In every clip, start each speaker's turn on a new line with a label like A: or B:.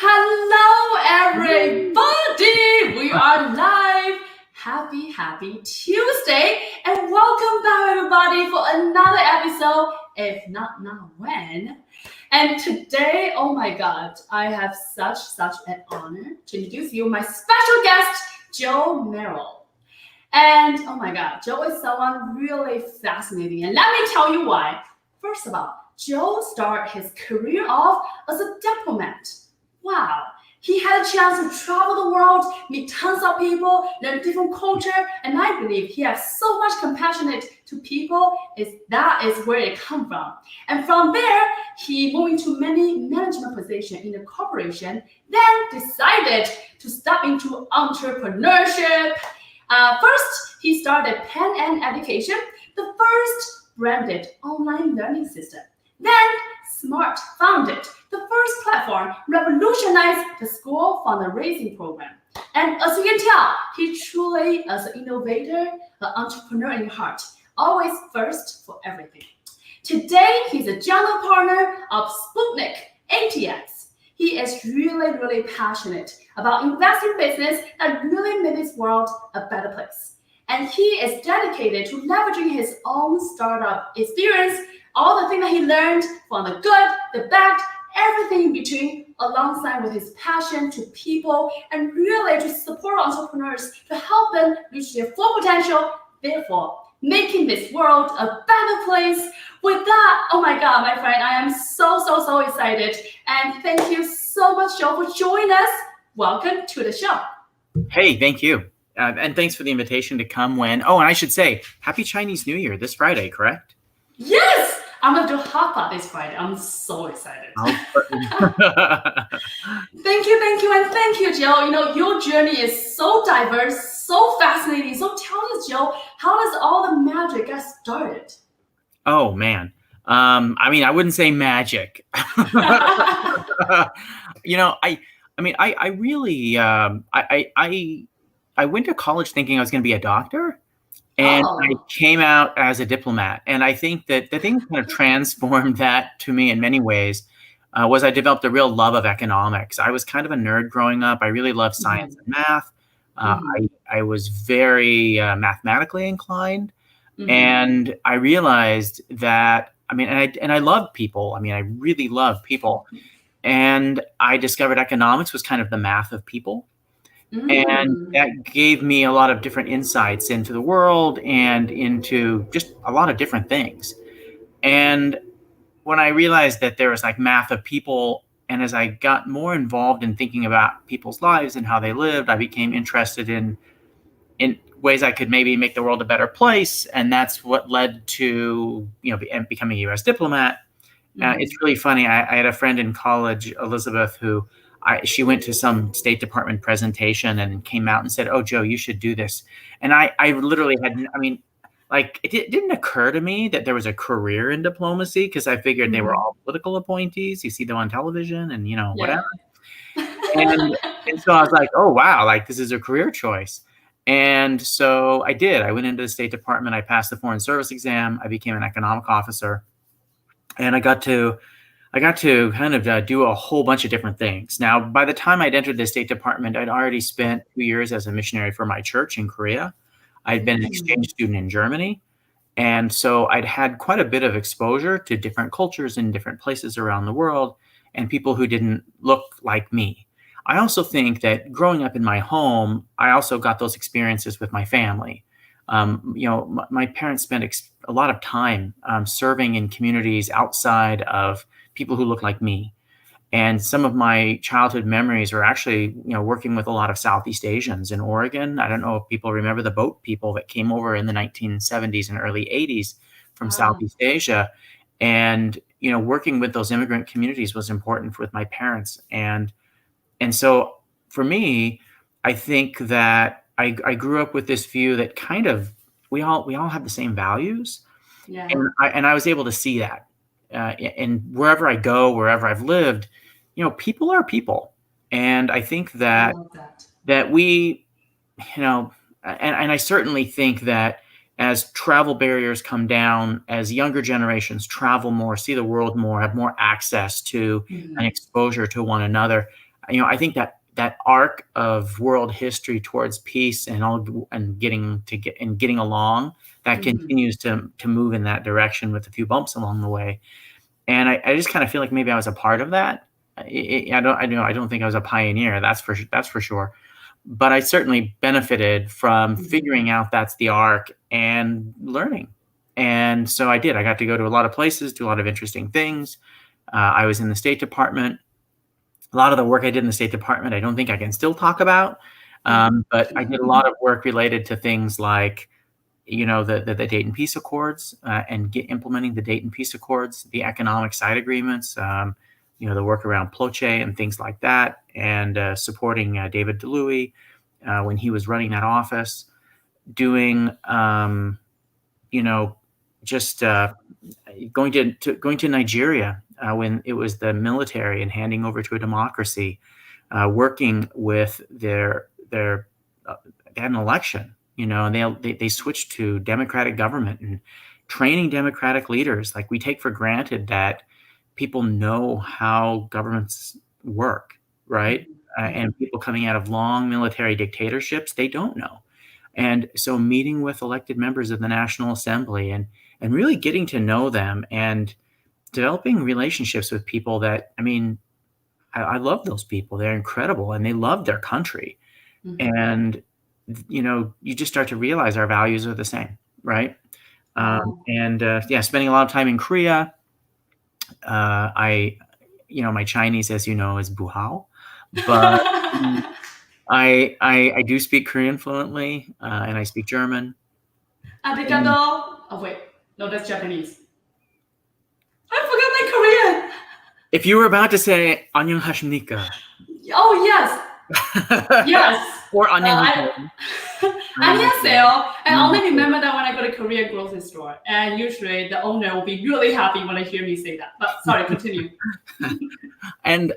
A: Hello, everybody! We are live. Happy Tuesday, and welcome back, everybody, for another episode. If not now, when? And today, oh my God, I have such an honor to introduce you my special guest, Merrill. And oh my God, Joe is someone really fascinating, and let me tell you why. First of all, Joe started his career off as a diplomat. Wow, he had a chance to travel the world, meet tons of people, learn different culture, and I believe he has so much compassionate to people. That is where it comes from. And from there, he moved into many management positions in the corporation, then decided to step into entrepreneurship. First, he started Pen & Education, the first branded online learning system. Then, Smart founded the first platform, revolutionized the school fundraising program. And as you can tell, he truly is an innovator, an entrepreneur in heart, always first for everything. Today, he's a general partner of Sputnik ATX. He is really passionate about investing business that really made this world a better place. And he is dedicated to leveraging his own startup experience, all the things that he learned from the good, the bad, everything in between, alongside with his passion to people and really to support entrepreneurs to help them reach their full potential, therefore making this world a better place. With that, oh my God, my friend, I am so excited. And thank you so much, Joe, for joining us. Welcome to the show.
B: Hey, thank you. And thanks for the invitation to come when, and I should say, Happy Chinese New Year this Friday, correct?
A: Yes! I'm going to do hot pot this Friday. I'm so excited. Thank you, and thank you, Joe. You know, your journey is so diverse, so fascinating. So tell us, Joe, how does all the magic get started?
B: Oh, man. I wouldn't say magic. I went to college thinking I was going to be a doctor. And I came out as a diplomat. And I think that the thing that kind of transformed that to me in many ways was I developed a real love of economics. I was kind of a nerd growing up. I really loved science and math. I was very mathematically inclined. And I realized that, I love people. I really love people. And I discovered economics was kind of the math of people. And that gave me a lot of different insights into the world and into just a lot of different things. And when I realized that there was like math of people, and as I got more involved in thinking about people's lives and how they lived, I became interested in ways I could maybe make the world a better place. And that's what led to, becoming a U.S. diplomat. It's really funny. I had a friend in college, Elizabeth, who she went to some State Department presentation and came out and said, "Oh, Joe, you should do this." And I literally had, it didn't occur to me that there was a career in diplomacy because I figured they were all political appointees. You see them on television and, whatever. And so I was like, oh, wow, this is a career choice. And so I did. I went into the State Department. I passed the Foreign Service exam. I became an economic officer. And I got to kind of do a whole bunch of different things. Now, by the time I'd entered the State Department, I'd already spent 2 years as a missionary for my church in Korea. I'd been an exchange student in Germany. And so I'd had quite a bit of exposure to different cultures in different places around the world and people who didn't look like me. I also think that growing up in my home, I also got those experiences with my family. My parents spent a lot of time serving in communities outside of people who look like me. And some of my childhood memories are actually, working with a lot of Southeast Asians in Oregon. I don't know if people remember the boat people that came over in the 1970s and early 80s from Southeast Asia. And, working with those immigrant communities was important with my parents. And so for me, I think that I grew up with this view that kind of we all have the same values. Yeah. And I was able to see that. And wherever I go, wherever I've lived, people are people. And I think that we, and I certainly think that as travel barriers come down, as younger generations travel more, see the world more, have more access to and exposure to one another, I think that arc of world history towards peace and getting along, that continues to move in that direction with a few bumps along the way. And I just kind of feel like maybe I was a part of that. I don't think I was a pioneer. That's for sure. But I certainly benefited from figuring out that's the arc and learning. And so I did. I got to go to a lot of places, do a lot of interesting things. I was in the State Department. A lot of the work I did in the State Department, I don't think I can still talk about. But I did a lot of work related to things like, the Dayton Peace Accords, and implementing the Dayton Peace Accords, the economic side agreements, the work around Ploche and things like that, and supporting David DeLuey when he was running that office, doing, just going to Nigeria when it was the military and handing over to a democracy, working with they had an election, and they switched to democratic government and training democratic leaders. Like, we take for granted that people know how governments work, right? And people coming out of long military dictatorships, they don't know. And so meeting with elected members of the National Assembly and really getting to know them and developing relationships with people that, I love those people. They're incredible and they love their country. And, you just start to realize our values are the same, right? Spending a lot of time in Korea. My Chinese, as you know, is buhao, but I do speak Korean fluently, and I speak German.
A: Arigato. Oh wait, no, that's Japanese. I forgot my Korean.
B: If you were about to say 안녕하십니까.
A: Oh yes. Yes.
B: Or 안녕하세요.
A: 안녕하세요. I only remember that when I go to Korean grocery store, and usually the owner will be really happy when I hear me say that. But sorry, continue.
B: And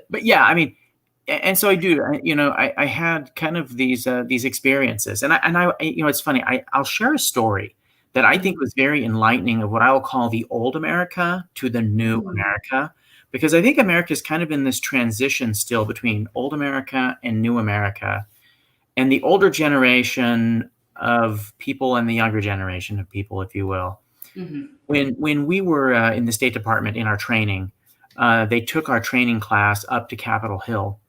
B: so I do. I had kind of these experiences, and I it's funny. I'll share a story that I think was very enlightening of what I will call the old America to the new America, because I think America is kind of in this transition still between old America and new America, and the older generation of people and the younger generation of people, if you will. When we were in the State Department in our training, they took our training class up to Capitol Hill,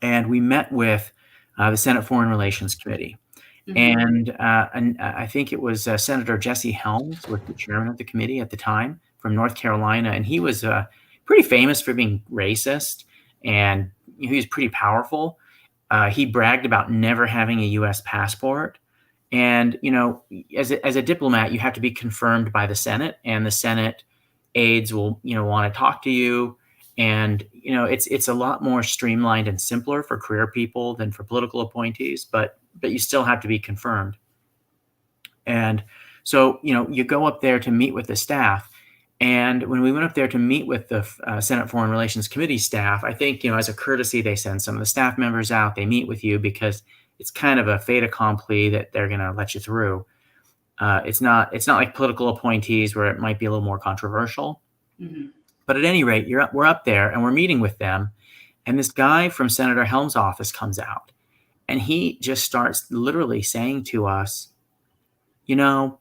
B: and we met with the Senate Foreign Relations Committee. And I think it was Senator Jesse Helms was the chairman of the committee at the time from North Carolina, and he was pretty famous for being racist, and he was pretty powerful. He bragged about never having a U.S. passport, and as a diplomat, you have to be confirmed by the Senate, and the Senate aides will want to talk to you, and it's a lot more streamlined and simpler for career people than for political appointees, but you still have to be confirmed. And so, you go up there to meet with the staff. And when we went up there to meet with the Senate Foreign Relations Committee staff, I think, as a courtesy, they send some of the staff members out. They meet with you because it's kind of a fait accompli that they're going to let you through. It's not like political appointees where it might be a little more controversial. But at any rate, we're up there and we're meeting with them. And this guy from Senator Helms' office comes out. And he just starts literally saying to us, you're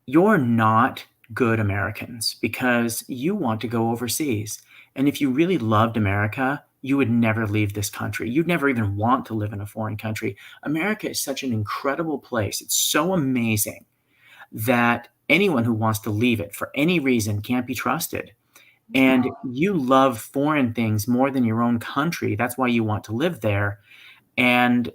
B: not good Americans because you want to go overseas. And if you really loved America, you would never leave this country. You'd never even want to live in a foreign country. America is such an incredible place. It's so amazing that anyone who wants to leave it for any reason can't be trusted. And you love foreign things more than your own country. That's why you want to live there. And,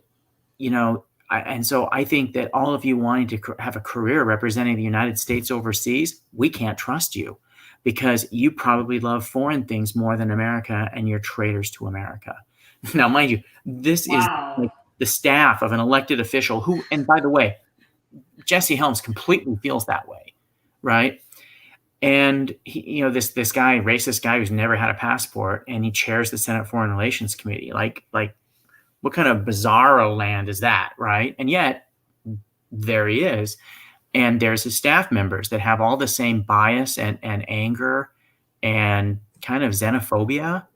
B: and so I think that all of you wanting to have a career representing the United States overseas, we can't trust you because you probably love foreign things more than America and you're traitors to America. Now, mind you, this is like the staff of an elected official who, and by the way, Jesse Helms completely feels that way, right? And he, this guy, racist guy who's never had a passport, and he chairs the Senate Foreign Relations Committee. Like what kind of bizarro land is that, right? And yet there he is. And there's his staff members that have all the same bias and anger and kind of xenophobia.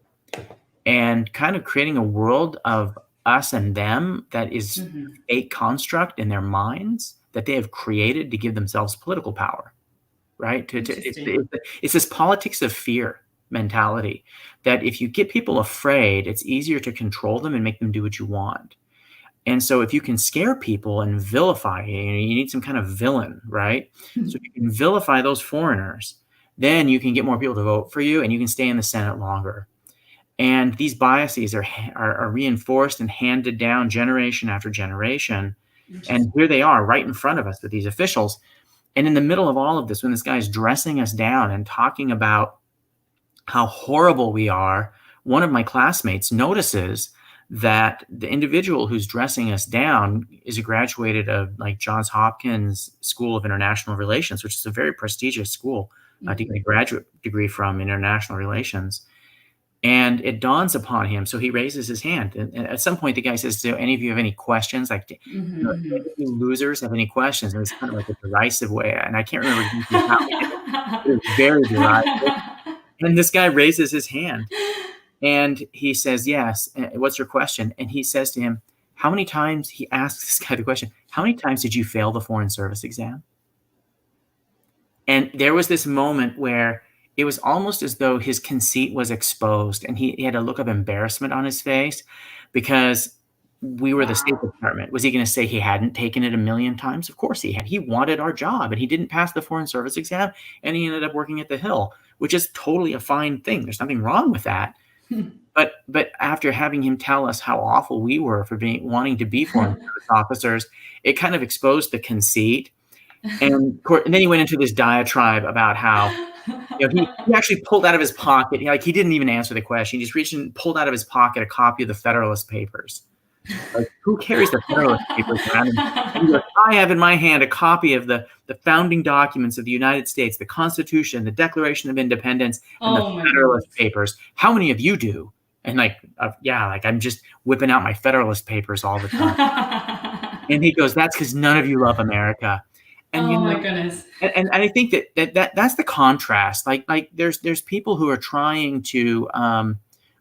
B: and kind of creating a world of us and them that is a construct in their minds that they have created to give themselves political power, right? It's this politics of fear mentality that if you get people afraid, it's easier to control them and make them do what you want. And so if you can scare people and vilify, you need some kind of villain, right? So if you can vilify those foreigners, then you can get more people to vote for you and you can stay in the Senate longer. And these biases are reinforced and handed down generation after generation. And here they are right in front of us with these officials. And in the middle of all of this, when this guy is dressing us down and talking about how horrible we are, one of my classmates notices that the individual who's dressing us down is a graduated of like Johns Hopkins School of International Relations, which is a very prestigious school to get a graduate degree from international relations. And it dawns upon him. So he raises his hand. And at some point, the guy says, do any of you have any questions? Like, any losers have any questions? And it's kind of like a derisive way. And I can't remember how it was very derisive. And this guy raises his hand. And he says, yes. What's your question? And he says to him, how many times, he asks this guy the question, how many times did you fail the Foreign Service exam? And there was this moment where it was almost as though his conceit was exposed and he had a look of embarrassment on his face because we were the State Department. Was he going to say he hadn't taken it a million times? Of course he had. He wanted our job and he didn't pass the Foreign Service exam and he ended up working at the Hill, which is totally a fine thing. There's nothing wrong with that. But after having him tell us how awful we were for wanting to be Foreign Service officers, it kind of exposed the conceit. And then he went into this diatribe about how he actually pulled out of his pocket, he didn't even answer the question. He just reached and pulled out of his pocket a copy of the Federalist Papers. Like, who carries the Federalist Papers around? And he goes, I have in my hand a copy of the founding documents of the United States, the Constitution, the Declaration of Independence, and the Federalist Papers. How many of you do? And I'm just whipping out my Federalist Papers all the time. And he goes, that's because none of you love America. And
A: my goodness.
B: And I think that's the contrast. Like there's people who are trying to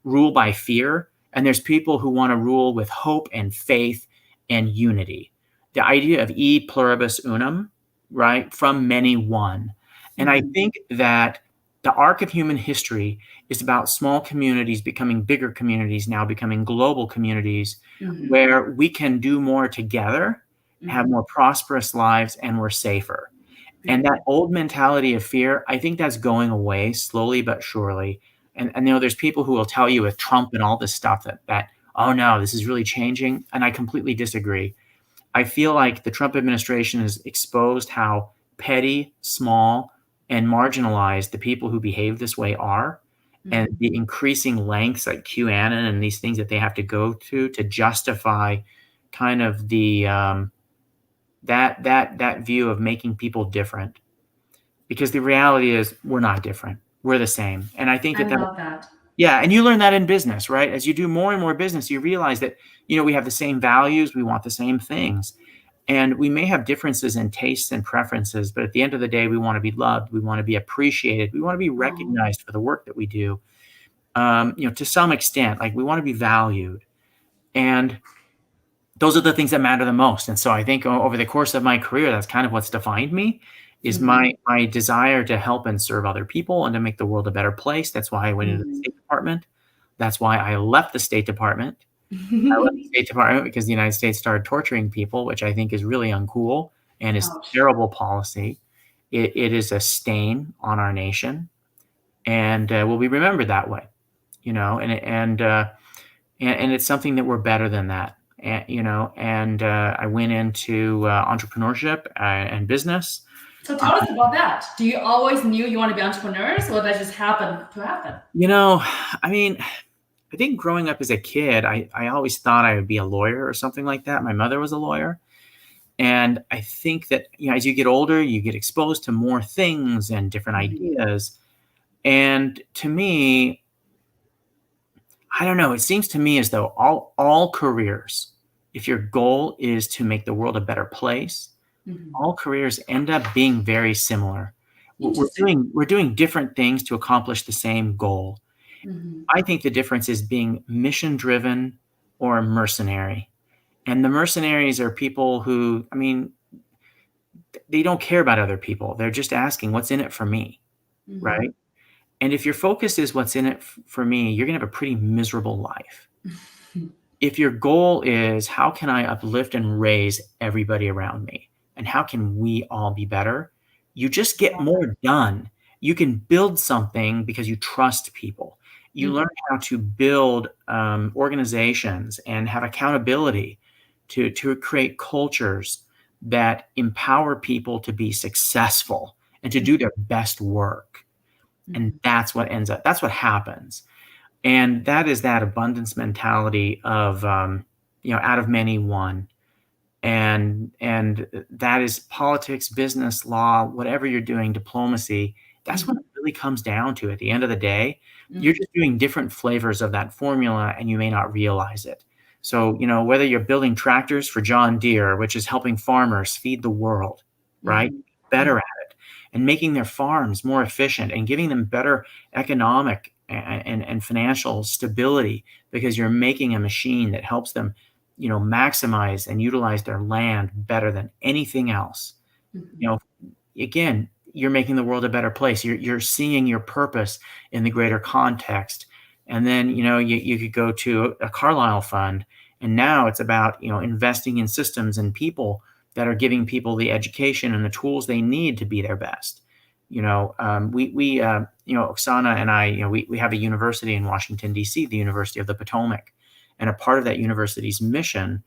B: rule by fear, and there's people who want to rule with hope and faith and unity. The idea of e pluribus unum, right? From many one. And I think that the arc of human history is about small communities becoming bigger communities, now becoming global communities, where we can do more together, have more prosperous lives, and we're safer. And that old mentality of fear, I think that's going away slowly but surely. And there's people who will tell you with Trump and all this stuff that oh no, this is really changing. And I completely disagree. I feel like the Trump administration has exposed how petty, small, and marginalized the people who behave this way are, and the increasing lengths like QAnon and these things that they have to go to justify kind of the that view of making people different. Because the reality is we're not different. We're the same. And I think
A: I love that.
B: Yeah, and you learn that in business, right? As you do more and more business, you realize that, we have the same values, we want the same things. And we may have differences in tastes and preferences, but at the end of the day, we want to be loved, we want to be appreciated, we want to be recognized for the work that we do. To some extent, like we want to be valued. And those are the things that matter the most. And so I think over the course of my career, that's kind of what's defined me, is my desire to help and serve other people and to make the world a better place. That's why I went into the State Department. That's why I left the State Department. I left the State Department because the United States started torturing people, which I think is really uncool and is terrible policy. It is a stain on our nation, and will be remembered that way, and it's something that we're better than that. And I went into entrepreneurship and business.
A: So tell us about that. Do you always knew you want to be entrepreneurs, or that just happened to happen?
B: I think growing up as a kid, I always thought I would be a lawyer or something like that. My mother was a lawyer. And I think that, as you get older, you get exposed to more things and different ideas. And to me, I don't know, it seems to me as though all careers, if your goal is to make the world a better place, all careers end up being very similar. We're doing different things to accomplish the same goal.
A: Mhm.
B: I think the difference is being mission-driven or mercenary. And the mercenaries are people who, I mean, they don't care about other people. They're just asking, what's in it for me, right?
A: Mhm.
B: And if your focus is what's in it for me, you're going to have a pretty miserable life. If your goal is how can I uplift and raise everybody around me and how can we all be better, you just get more done. You can build something because you trust people. You learn how to build organizations and have accountability to create cultures that empower people to be successful and to do their best work. And that's what ends up, that's what happens. And that is that abundance mentality of, out of many, one. And that is politics, business, law, whatever you're doing, diplomacy. That's what it really comes down to at the end of the day. You're just doing different flavors of that formula and you may not realize it. So, whether you're building tractors for John Deere, which is helping farmers feed the world, right? Better at it and making their farms more efficient and giving them better economic and financial stability because you're making a machine that helps them maximize and utilize their land better than anything else. Again, you're making the world a better place. You're seeing your purpose in the greater context. And then, you could go to a Carlyle fund, and now it's about, investing in systems and people that are giving people the education and the tools they need to be their best. Oksana and I, we have a university in Washington, D.C., the University of the Potomac. And a part of that university's mission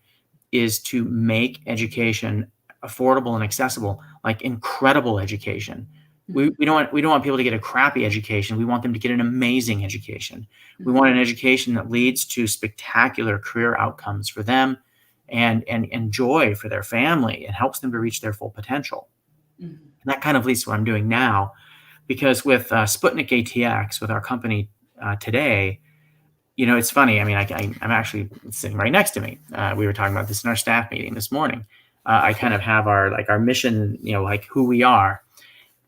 B: is to make education affordable and accessible, like incredible education. We don't want people to get a crappy education. We want them to get an amazing education. We want an education that leads to spectacular career outcomes for them and joy for their family and helps them to reach their full potential. And that kind of leads to what I'm doing now, because with Sputnik ATX, with our company today, it's funny. I mean, I'm actually sitting right next to me. We were talking about this in our staff meeting this morning. I kind of have our mission, like who we are,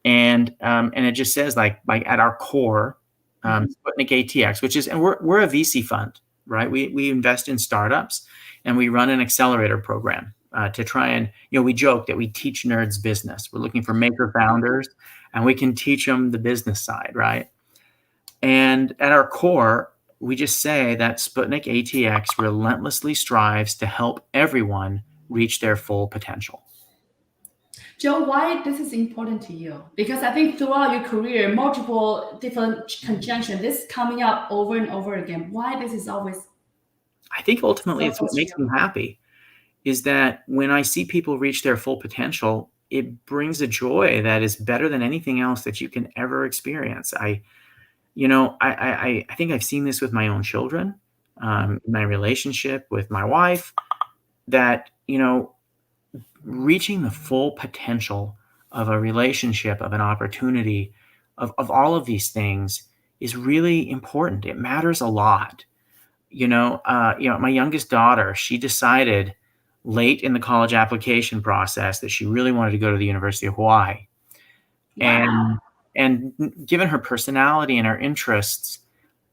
B: and it just says like at our core, Sputnik ATX, which is, and we're a VC fund, right? We invest in startups, and we run an accelerator program to try and we joke that we teach nerds business. We're looking for maker founders, and we can teach them the business side, right? And at our core, we just say that Sputnik ATX relentlessly strives to help everyone reach their full potential.
A: Joe, why this is important to you? Because I think throughout your career, multiple different conjunctions, this coming up over and over again. Why this is always?
B: I think ultimately it's what makes me happy, is that when I see people reach their full potential, it brings a joy that is better than anything else that you can ever experience. I think I've seen this with my own children, my relationship with my wife, that, reaching the full potential of a relationship, of an opportunity, of all of these things is really important. It matters a lot. My youngest daughter, she decided late in the college application process that she really wanted to go to the University of Hawaii.
A: Wow.
B: And given her personality and her interests,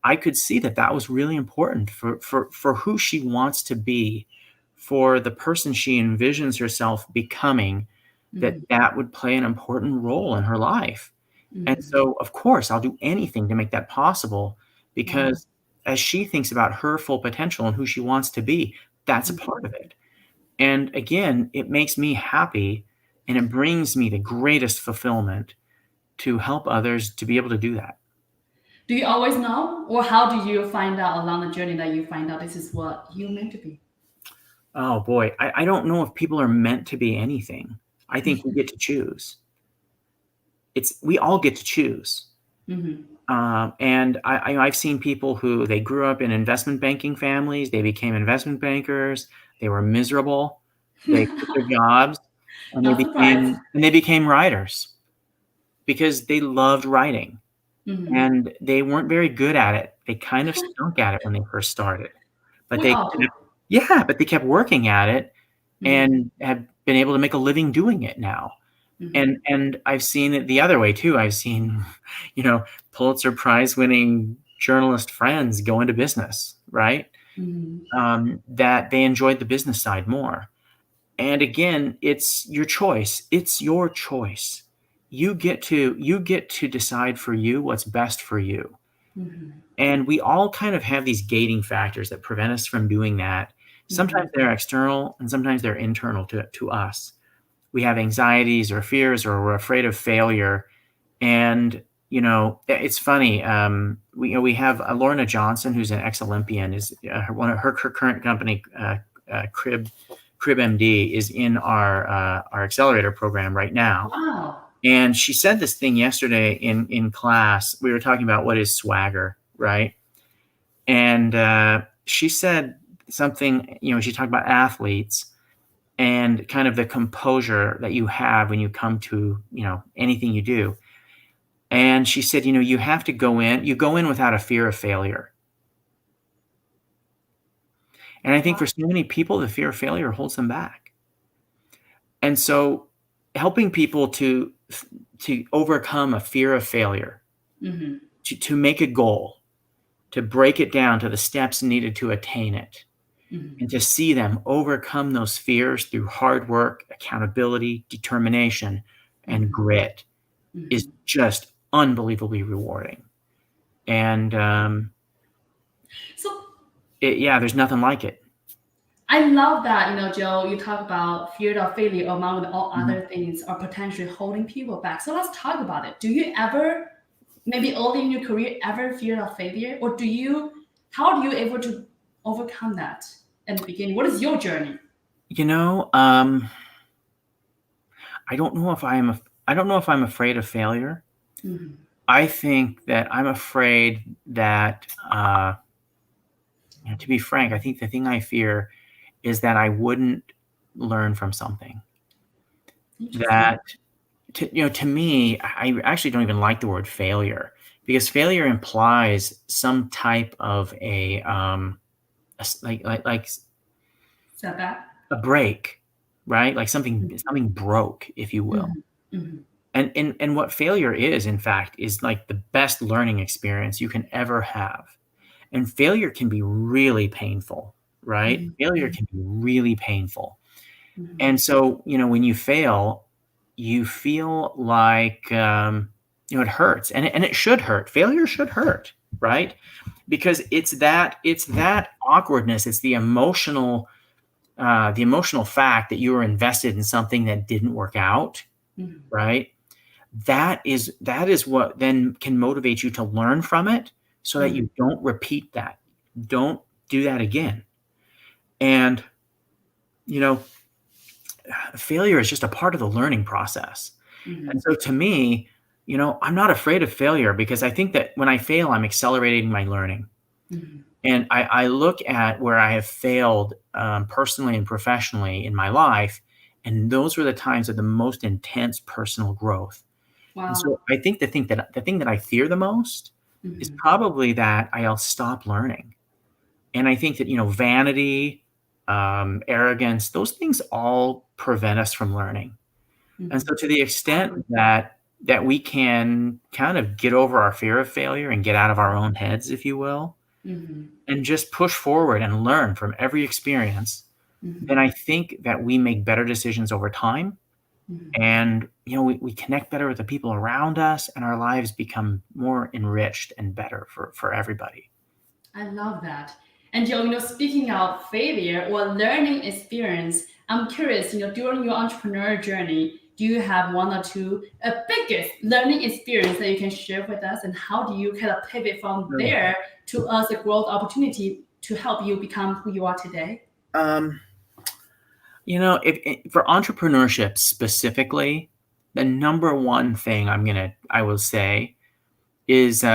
B: I could see that was really important for who she wants to be, for the person she envisions herself becoming, that would play an important role in her life. And so, of course, I'll do anything to make that possible, because as she thinks about her full potential and who she wants to be, that's a part of it. And again, it makes me happy, and it brings me the greatest fulfillment to help others to be able to do that.
A: Do you always know, or how do you find out along the journey that you find out this is what you're meant to be?
B: Oh boy, I don't know if people are meant to be anything. I think we get to choose. We all get to choose. And I've seen people who they grew up in investment banking families. They became investment bankers. They were miserable. They quit their jobs, and
A: Not surprised.
B: they became writers because they loved writing, and they weren't very good at it. They kind of stunk at it when they first started, but
A: We all do.
B: but they kept working at it and have been able to make a living doing it now. And I've seen it the other way too. I've seen, Pulitzer Prize winning journalist friends go into business, right? That they enjoyed the business side more. And again, it's your choice. It's your choice. You get to decide for you what's best for you. And we all kind of have these gating factors that prevent us from doing that. Sometimes they're external and sometimes they're internal to us. We have anxieties or fears, or we're afraid of failure. And, it's funny. We have Lorna Johnson, who's an ex-Olympian, is one of her current company, Crib MD, is in our accelerator program right now.
A: Wow.
B: And she said this thing yesterday in class. We were talking about what is swagger, right? And she said something, she talked about athletes and kind of the composure that you have when you come to, anything you do. And she said, you have to go in without a fear of failure. And I think for so many people, the fear of failure holds them back. And so helping people to overcome a fear of failure, to make a goal, to break it down to the steps needed to attain it, and to see them overcome those fears through hard work, accountability, determination, and grit is just unbelievably rewarding. And there's nothing like it.
A: I love that, Joe, you talk about fear of failure among all other things are potentially holding people back. So let's talk about it. Do you ever, maybe early in your career, ever fear of failure? Or how do you able to overcome that in the beginning? What is your journey?
B: I don't know if I'm afraid of failure. I think that I'm afraid that, to be frank, I think the thing I fear is that I wouldn't learn from something. That, to me, I actually don't even like the word failure, because failure implies some type of a
A: setback,
B: a break, right? Like something broke, if you will. And what failure is, in fact, is like the best learning experience you can ever have. And failure can be really painful, right? Failure can be really painful. And so, when you fail, you feel like, it hurts, and it should hurt. Failure should hurt, right? Because it's that awkwardness. It's the emotional fact that you were invested in something that didn't work out, right? That is what then can motivate you to learn from it, so that you don't repeat that. Don't do that again. And, failure is just a part of the learning process. And so to me, I'm not afraid of failure, because I think that when I fail, I'm accelerating my learning. And I look at where I have failed personally and professionally in my life, and those were the times of the most intense personal growth.
A: Wow.
B: And so I think the thing that I fear the most is probably that I'll stop learning. And I think that, vanity, arrogance, those things all prevent us from learning. And so to the extent that we can kind of get over our fear of failure and get out of our own heads, if you will, and just push forward and learn from every experience, then I think that we make better decisions over time. And, we connect better with the people around us, and our lives become more enriched and better for everybody.
A: I love that. And Joe, speaking of failure or learning experience, I'm curious, during your entrepreneur journey, do you have one or two biggest learning experience that you can share with us? And how do you kind of pivot from there to us a growth opportunity to help you become who you are today?
B: For entrepreneurship specifically, the number one thing I will say is,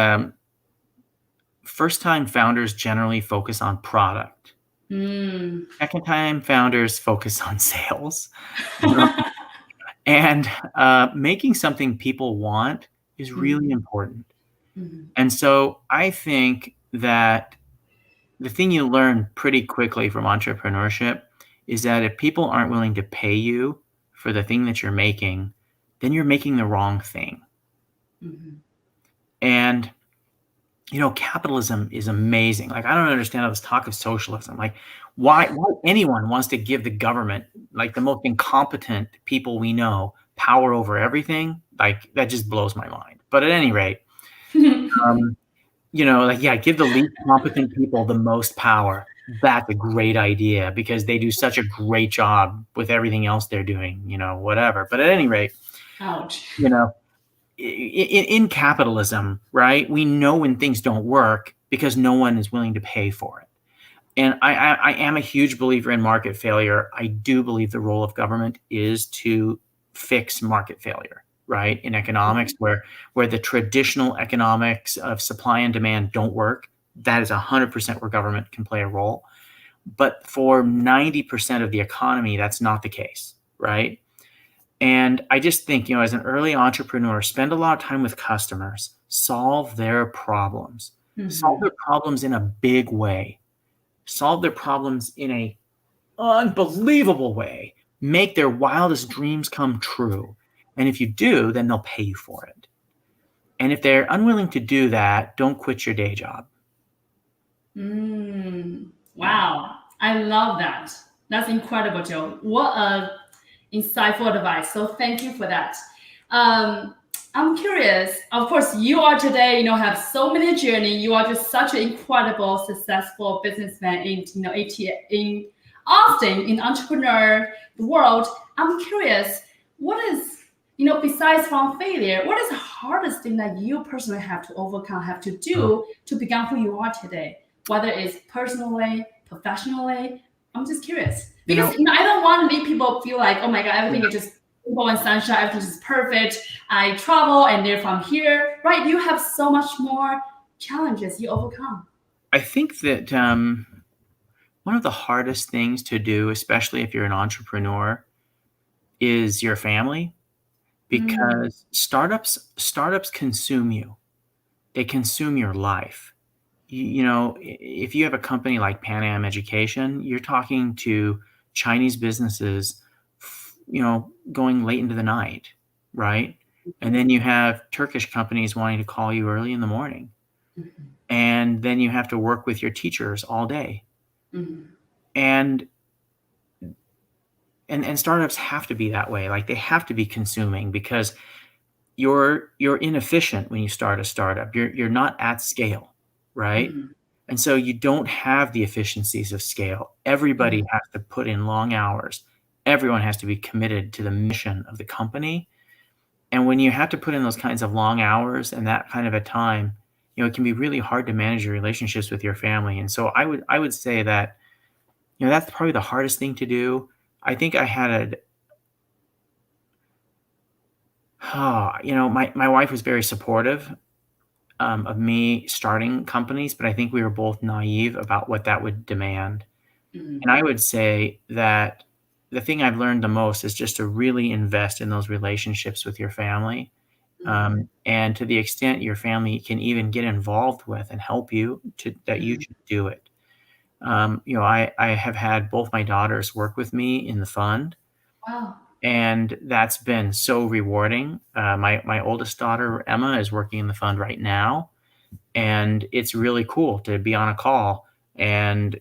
B: first-time founders generally focus on product. Second-time founders focus on sales. And making something people want is really important. And so I think that the thing you learn pretty quickly from entrepreneurship is that if people aren't willing to pay you for the thing that you're making, then you're making the wrong thing. And capitalism is amazing. Like, I don't understand all this talk of socialism. Like, why anyone wants to give the government, like the most incompetent people we know, power over everything? Like, that just blows my mind. But at any rate, give the least competent people the most power. That's a great idea because they do such a great job with everything else they're doing, whatever. But at any rate,
A: Ouch.
B: In capitalism, right, we know when things don't work because no one is willing to pay for it. And I am a huge believer in market failure. I do believe the role of government is to fix market failure, right? In economics, where the traditional economics of supply and demand don't work, that is 100% where government can play a role. But for 90% of the economy, that's not the case, right? And I just think, as an early entrepreneur, spend a lot of time with customers, solve their problems, solve their problems in a big way, solve their problems in a unbelievable way, make their wildest dreams come true. And if you do, then they'll pay you for it. And if they're unwilling to do that, don't quit your day job.
A: Wow. I love that. That's incredible, Joe. What a insightful advice. So thank you for that. I'm curious. Of course, you are today, have so many journey. You are just such an incredible, successful businessman in, in Austin, in entrepreneur world. I'm curious, what is, besides from failure, what is the hardest thing that you personally have to overcome, have to do to become who you are today? Whether it's personally, professionally, I'm just curious. Because I don't want to make people feel like, oh my God, everything is just rainbow and sunshine, everything is perfect. I travel and they're from here, right? You have so much more challenges you overcome.
B: I think that one of the hardest things to do, especially if you're an entrepreneur, is your family, because startups consume you. They consume your life. If you have a company like Pan Am Education, you're talking to Chinese businesses, going late into the night, right? And then you have Turkish companies wanting to call you early in the morning. And then you have to work with your teachers all day. And startups have to be that way. Like, they have to be consuming because you're inefficient when you start a startup. You're not at scale, right? And so you don't have the efficiencies of scale. Everybody has to put in long hours. Everyone has to be committed to the mission of the company. And when you have to put in those kinds of long hours and that kind of a time, it can be really hard to manage your relationships with your family. And so I would say that, that's probably the hardest thing to do. I think I had my wife was very supportive of me starting companies, but I think we were both naive about what that would demand. And I would say that the thing I've learned the most is just to really invest in those relationships with your family. And to the extent your family can even get involved with and help you, that you should do it. I have had both my daughters work with me in the fund.
A: Wow.
B: And that's been so rewarding. My oldest daughter, Emma, is working in the fund right now. And it's really cool to be on a call and,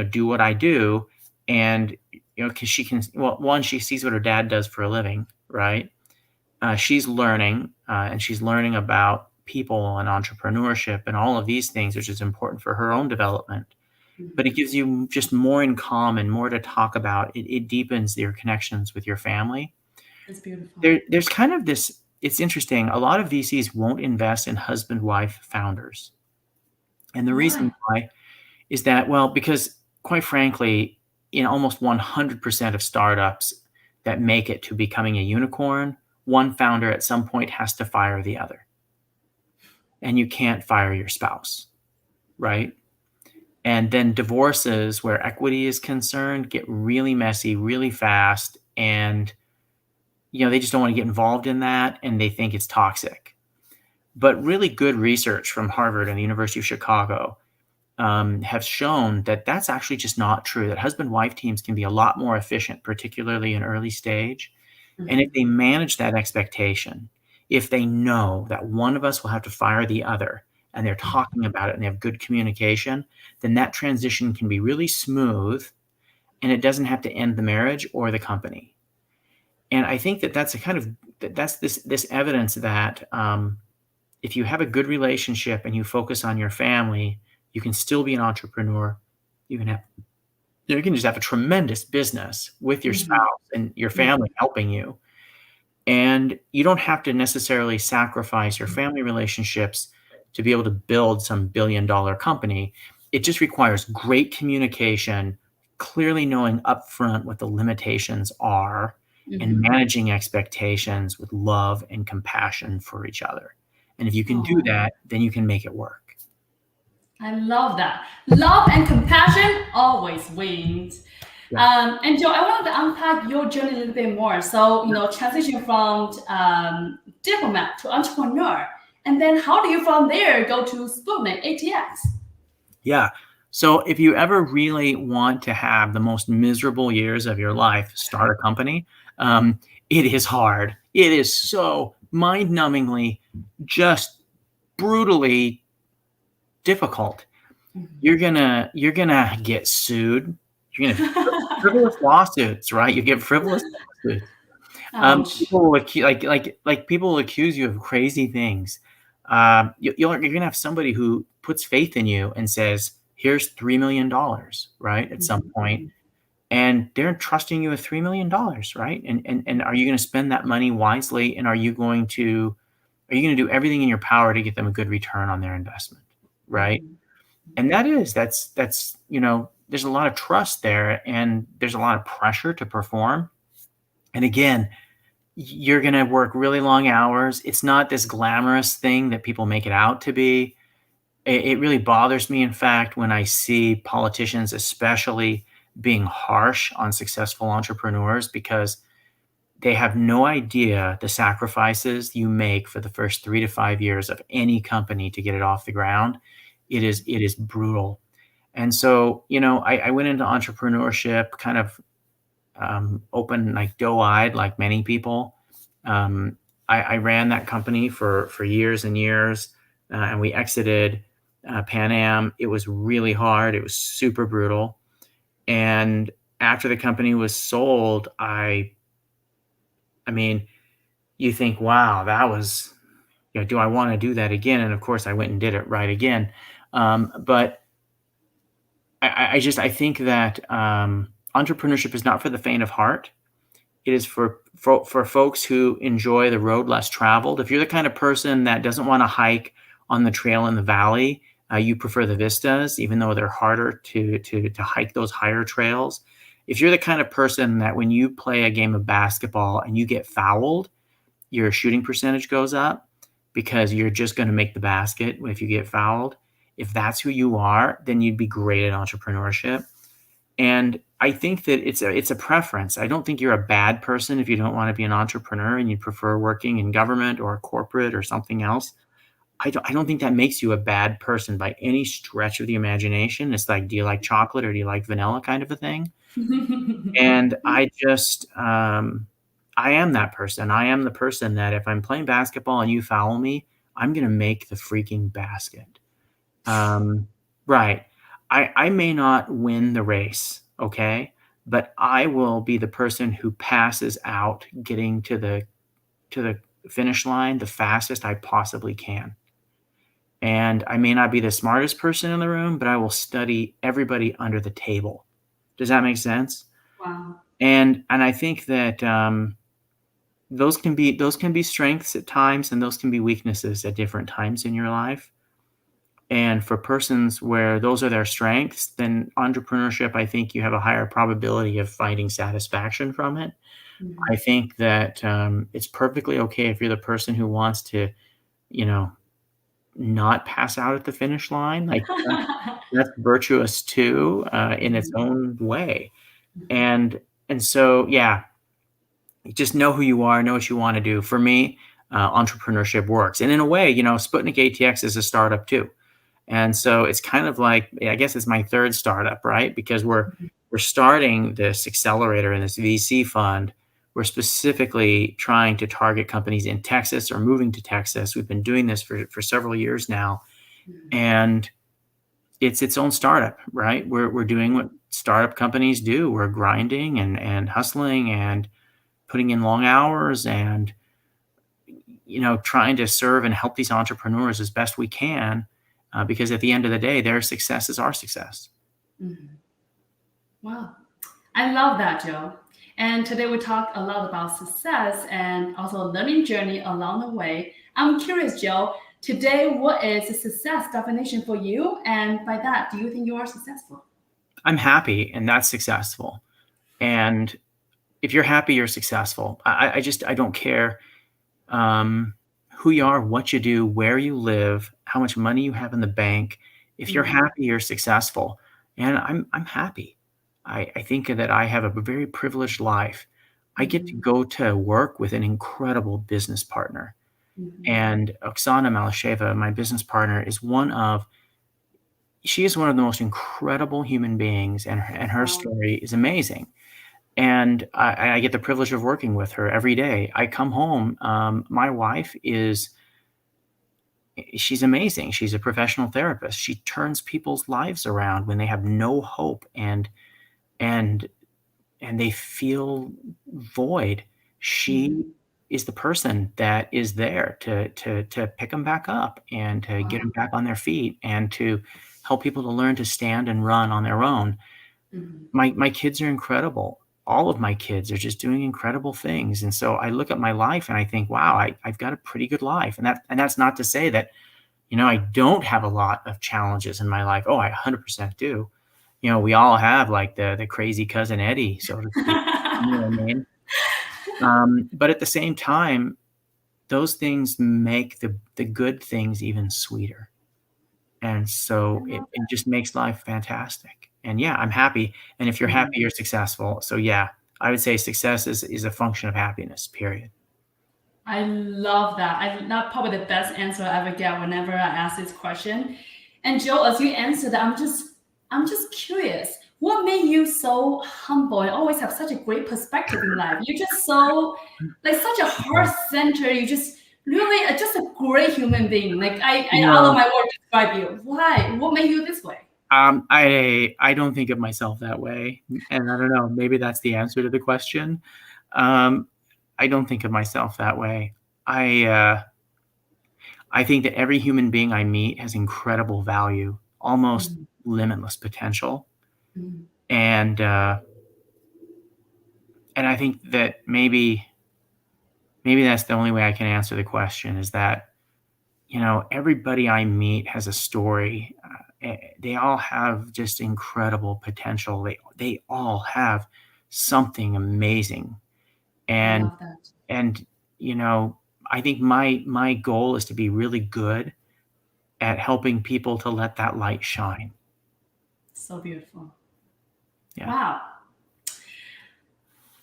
B: do what I do. And, because she can, one, she sees what her dad does for a living, right? She's learning, and she's learning about people and entrepreneurship and all of these things, which is important for her own development. But it gives you just more in common, more to talk about. It deepens your connections with your family.
A: That's beautiful.
B: There's kind of this, it's interesting. A lot of VCs won't invest in husband-wife founders. And the reason why is that, because quite frankly, in almost 100% of startups that make it to becoming a unicorn, one founder at some point has to fire the other. And you can't fire your spouse, right? And then divorces where equity is concerned get really messy really fast. And, they just don't want to get involved in that. And they think it's toxic. But really good research from Harvard and the University of Chicago have shown that that's actually just not true, that husband-wife teams can be a lot more efficient, particularly in early stage. And if they manage that expectation, if they know that one of us will have to fire the other, and they're talking about it and they have good communication, then that transition can be really smooth and it doesn't have to end the marriage or the company. And I think that that's a kind of that's this evidence that if you have a good relationship and you focus on your family, you can still be an entrepreneur. You can just have a tremendous business with your spouse and your family helping you. And you don't have to necessarily sacrifice your family relationships to be able to build some billion-dollar company. It just requires great communication, clearly knowing upfront what the limitations are, and managing expectations with love and compassion for each other. And if you can do that, then you can make it work.
A: I love that. Love and compassion always wins.
B: Yeah.
A: And Joe, I wanted to unpack your journey a little bit more. So, transition from diplomat to entrepreneur. And then how do you from there go to Sputnik ATX?
B: Yeah. So if you ever really want to have the most miserable years of your life, start a company. It is hard. It is so mind-numbingly, just brutally difficult. You're gonna get sued. You're gonna frivolous lawsuits, right? You get frivolous lawsuits. People will people will accuse you of crazy things. You're gonna have somebody who puts faith in you and says, "Here's $3 million," right? At some point, and they're trusting you with $3 million, right? And are you going to spend that money wisely? And are you going to do everything in your power to get them a good return on their investment, right? And that's there's a lot of trust there, and there's a lot of pressure to perform. And again, you're going to work really long hours. It's not this glamorous thing that people make it out to be. It really bothers me, in fact, when I see politicians, especially, being harsh on successful entrepreneurs, because they have no idea the sacrifices you make for the first 3 to 5 years of any company to get it off the ground. It is brutal. And so, I went into entrepreneurship kind of open, like doe-eyed, like many people. I ran that company for years and years, and we exited Pan Am. It was really hard. It was super brutal. And after the company was sold, I mean, you think, wow, that was, do I want to do that again? And of course, I went and did it right again. But I think that entrepreneurship is not for the faint of heart. It is for folks who enjoy the road less traveled. If you're the kind of person that doesn't want to hike on the trail in the valley, you prefer the vistas, even though they're harder to hike those higher trails. If you're the kind of person that when you play a game of basketball and you get fouled, your shooting percentage goes up because you're just going to make the basket if you get fouled. If that's who you are, then you'd be great at entrepreneurship. And I think that it's a preference. I don't think you're a bad person if you don't want to be an entrepreneur and you prefer working in government or corporate or something else. I don't think that makes you a bad person by any stretch of the imagination. It's like, do you like chocolate or do you like vanilla kind of a thing? And I just, I am that person. I am the person that if I'm playing basketball and you foul me, I'm going to make the freaking basket. Right. I may not win the race, okay? But I will be the person who passes out getting to the finish line the fastest I possibly can. And I may not be the smartest person in the room, but I will study everybody under the table. Does that make sense?
A: Wow.
B: And I think that those can be strengths at times, and those can be weaknesses at different times in your life. And for persons where those are their strengths, then entrepreneurship, I think you have a higher probability of finding satisfaction from it. I think that it's perfectly okay if you're the person who wants to, not pass out at the finish line. Like that's virtuous too, in its own way. And so, yeah, just know who you are, know what you want to do. For me, entrepreneurship works. And in a way, Sputnik ATX is a startup too. And so it's kind of like, I guess it's my third startup, right? Because we're starting this accelerator and this VC fund. We're specifically trying to target companies in Texas or moving to Texas. We've been doing this for several years now. And it's its own startup, right? We're doing what startup companies do. We're grinding and hustling and putting in long hours and, trying to serve and help these entrepreneurs as best we can, because at the end of the day, their success is our success.
A: Wow. I love that, Joe. And today we talked a lot about success and also learning journey along the way. I'm curious, Joe, today, what is a success definition for you? And by that, do you think you are successful?
B: I'm happy, and that's successful. And if you're happy, you're successful. I don't care who you are, what you do, where you live, how much money you have in the bank. If you're happy, you're successful. And I'm happy. I think that I have a very privileged life. I get to go to work with an incredible business partner. And Oksana Malasheva, my business partner, she is one of the most incredible human beings, and her story is amazing. And I get the privilege of working with her every day. I come home. My wife she's amazing. She's a professional therapist. She turns people's lives around when they have no hope and they feel void. She is the person that is there to pick them back up and to get them back on their feet and to help people to learn to stand and run on their own. My kids are incredible. All of my kids are just doing incredible things. And so I look at my life and I think, wow, I've got a pretty good life. And that's not to say that, I don't have a lot of challenges in my life. Oh, I 100% do. We all have like the crazy cousin Eddie, so to speak. You know what I mean? But at the same time, those things make the good things even sweeter. And so it just makes life fantastic. And yeah, I'm happy. And if you're happy, you're successful. So yeah, I would say success is a function of happiness, period.
A: I love that. That's probably the best answer I ever get whenever I ask this question. And Joe, as you answer that, I'm just curious. What made you so humble and always have such a great perspective in life? You're just so like such a heart center. You just really are just a great human being. Like I out of my word to describe you. Why? What made you this way?
B: I don't think of myself that way, and I don't know. Maybe that's the answer to the question. I don't think of myself that way. I think that every human being I meet has incredible value, almost limitless potential, and I think that maybe that's the only way I can answer the question is that everybody I meet has a story. They all have just incredible potential. They all have something amazing,
A: I
B: and
A: love that.
B: and I think my goal is to be really good at helping people to let that light shine.
A: So beautiful.
B: Yeah.
A: Wow.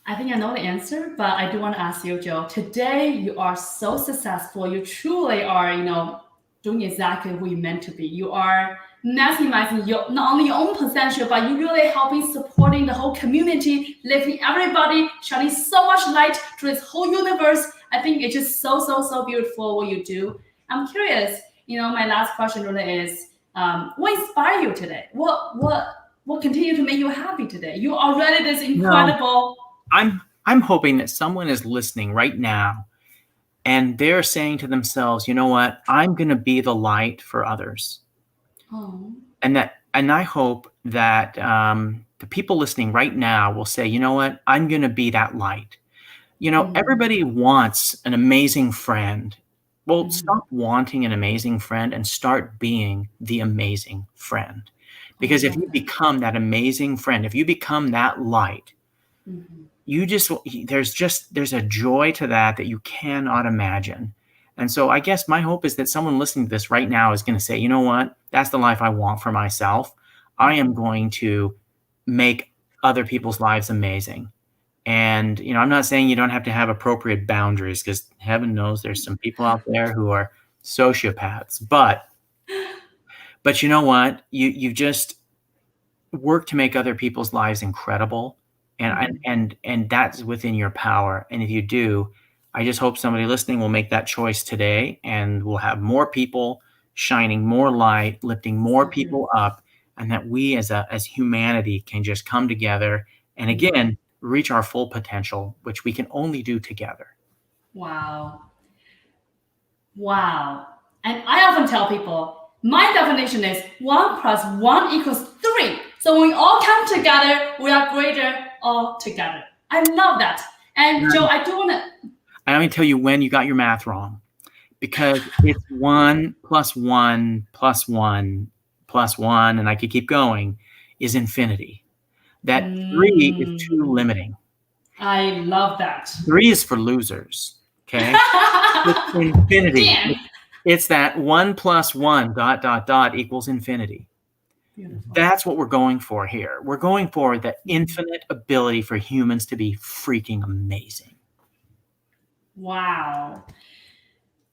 A: I think I know the answer, but I do want to ask you, Joe. Today, you are so successful. You truly are, doing exactly who you meant to be. You are maximizing not only your own potential, but you really helping supporting the whole community, lifting everybody, shining so much light to this whole universe. I think it's just so beautiful what you do. I'm curious. My last question really is, what inspired you today? What continue to make you happy today? You are already this incredible.
B: I'm hoping that someone is listening right now and they're saying to themselves, you know what, I'm going to be the light for others.
A: Oh.
B: And I hope that the people listening right now will say, you know what, I'm going to be that light. Everybody wants an amazing friend. Well, stop wanting an amazing friend and start being the amazing friend. Because if you become that amazing friend, if you become that light, there's a joy to that you cannot imagine. And so I guess my hope is that someone listening to this right now is going to say, you know what, that's the life I want for myself. I am going to make other people's lives amazing. And, I'm not saying you don't have to have appropriate boundaries because heaven knows there's some people out there who are sociopaths, but you know what, you just work to make other people's lives incredible. And that's within your power. And if you do, I just hope somebody listening will make that choice today, and we'll have more people shining more light, lifting more people up, and that we as humanity can just come together and again reach our full potential, which we can only do together.
A: Wow. And I often tell people, my definition is 1 + 1 = 3. So when we all come together, we are greater all together. I love that. And Joe, I do want to...
B: I'm going to tell you when you got your math wrong, because it's 1 + 1 + 1 + 1, and I could keep going, is infinity. That 3 is too limiting.
A: I love that.
B: 3 is for losers, okay? It's infinity.
A: Damn.
B: It's that 1 + 1 ... equals infinity.
A: Beautiful.
B: That's what we're going for here. We're going for the infinite ability for humans to be freaking amazing.
A: Wow.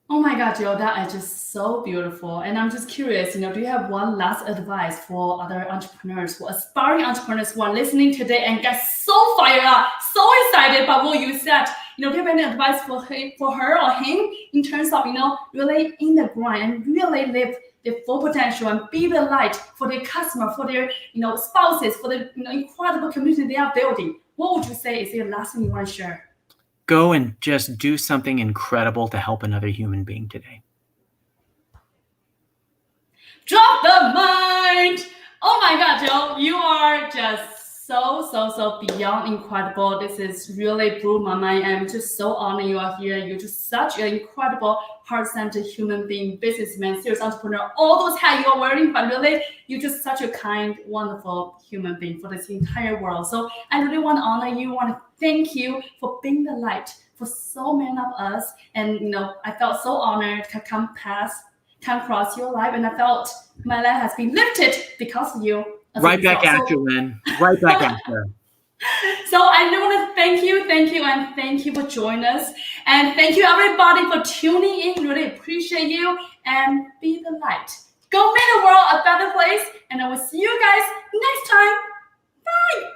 A: Oh my God, Joe, that is just so beautiful. And I'm just curious, do you have one last advice for other entrepreneurs, for aspiring entrepreneurs who are listening today and get so fired up, so excited about what you said? Do you have any advice for her or him in terms of, really in the grind and really live their full potential and be the light for their customer, for their, spouses, for the incredible community they are building? What would you say is the last thing you want to share?
B: Go and just do something incredible to help another human being today.
A: Drop the mic! Oh my God, Joe, you are just so beyond incredible. This is really blew my mind. I'm just so honored you are here. You're just such an incredible, heart-centered human being, businessman, serious entrepreneur, all those hats you are wearing, but really, you're just such a kind, wonderful human being for this entire world. So I really want to honor you, want to thank you for being the light for so many of us. And, I felt so honored to come across your life, and I felt my life has been lifted because of you.
B: Right back at you, Lynn. Right back at you.
A: So I want to thank you for joining us. And thank you, everybody, for tuning in. Really appreciate you. And be the light. Go make the world a better place. And I will see you guys next time. Bye.